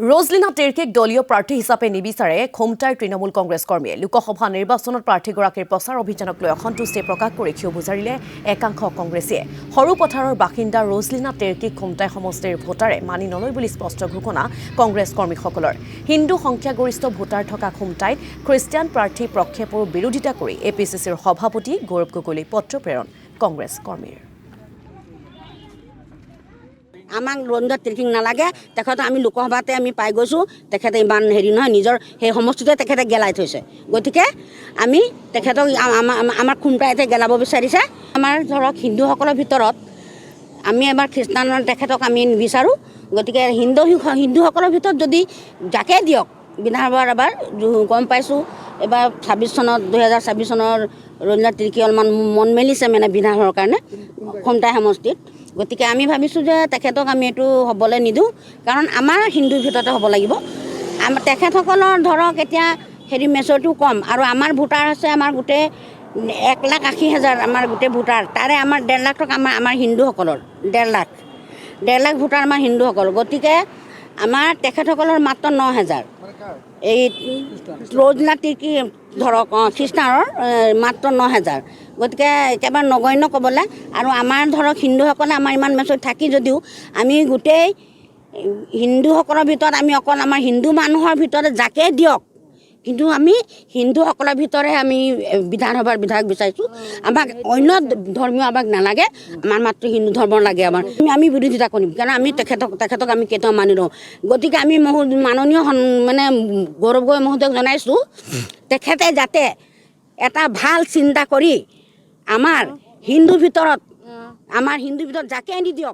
ৰজলিনা টেৰ্কিক দলীয় প্ৰাৰ্থী হিচাপে নিবিচাৰে খোমটাইৰ তৃণমূল কংগ্ৰেছ কৰ্মীয়ে লোকসভা নিৰ্বাচনত প্ৰাৰ্থীগৰাকীৰ প্ৰচাৰ অভিযানক লৈ অসন্তুষ্টি প্ৰকাশ কৰি ক্ষোভ বুজাৰিলে একাংশ কংগ্ৰেছীয়ে সৰু পথাৰৰ বাসিন্দা ৰজলিনা টেৰ্কিক খোমটাই সমষ্টিৰ ভোটাৰে মানি নলয় বুলি স্পষ্ট ঘোষণা কংগ্ৰেছ কৰ্মীসকলৰ হিন্দু সংখ্যাগৰিষ্ঠ ভোটাৰ থকা খোমটাইত খ্ৰীষ্টিয়ান প্ৰাৰ্থী প্ৰক্ষেপৰ বিৰোধিতা কৰি এপিচিচিৰ সভাপতি গৌৰৱ গগৈলৈ পত্ৰ প্ৰেৰণ কংগ্ৰেছ কৰ্মীৰ আমাক ৰঞ্জিত টেৰ্কিক নালাগে তেখেতে আমি লোকসভাতে আমি পাই গৈছোঁ তেখেতে ইমান হেৰি নহয় নিজৰ সেই সমষ্টিতে তেখেতে গেলাই থৈছে গতিকে আমি তেখেতক আমাৰ খোমটাইতে গেলাব বিচাৰিছে আমাৰ ধৰক হিন্দুসকলৰ ভিতৰত আমি এবাৰ খ্ৰীষ্টানৰ তেখেতক আমি নিবিচাৰোঁ গতিকে হিন্দুসকলৰ ভিতৰত যদি যাকে দিয়ক বিধানসভাৰ এবাৰ গম পাইছোঁ এবাৰ 2026 চনৰ ৰঞ্জিত টেৰ্কি অলপমান মন মেলিছে মানে বিধানসভাৰ কাৰণে খোমটাই সমষ্টিত গতিকে আমি ভাবিছোঁ যে তেখেতক আমি এইটো হ'বলৈ নিদিওঁ কাৰণ আমাৰ হিন্দুৰ ভিতৰতে হ'ব লাগিব তেখেতসকলৰ ধৰক এতিয়া হেৰি মেচৰটো কম আৰু আমাৰ ভোটাৰ আছে আমাৰ গোটেই 1,80,000 আমাৰ গোটেই ভোটাৰ তাৰে আমাৰ 1.5 লাখ টকা আমাৰ হিন্দুসকলৰ 1.5 লাখ ভোটাৰ আমাৰ হিন্দুসকল গতিকে আমাৰ তেখেতসকলৰ মাত্ৰ 9,000 এই ৰজলিনা টেৰ্কি ধৰক খ্ৰীষ্টানৰ মাত্ৰ 9,000 গতিকে একেবাৰে নগণ্য ক'বলৈ আৰু আমাৰ ধৰক হিন্দুসকলে আমাৰ ইমান মেচত থাকি যদিও আমি গোটেই হিন্দুসকলৰ ভিতৰত আমি অকল আমাৰ হিন্দু মানুহৰ ভিতৰত যাকে দিয়ক কিন্তু আমি হিন্দুসকলৰ ভিতৰে আমি বিধানসভাৰ বিধায়ক বিচাৰিছোঁ আমাক অন্য ধৰ্মীয় আমাক নালাগে আমাৰ মাত্ৰ হিন্দু ধৰ্মৰ লাগে আমি বিৰোধিতা কৰিম কাৰণ আমি তেখেতক আমি কেতিয়াও মানি লওঁ গতিকে আমি মাননীয় মানে গৌৰৱ গগৈ মহোদয়ক জনাইছোঁ তেখেতে যাতে এটা ভাল চিন্তা কৰি আমাৰ হিন্দুৰ ভিতৰত যাকে আনি দিয়ক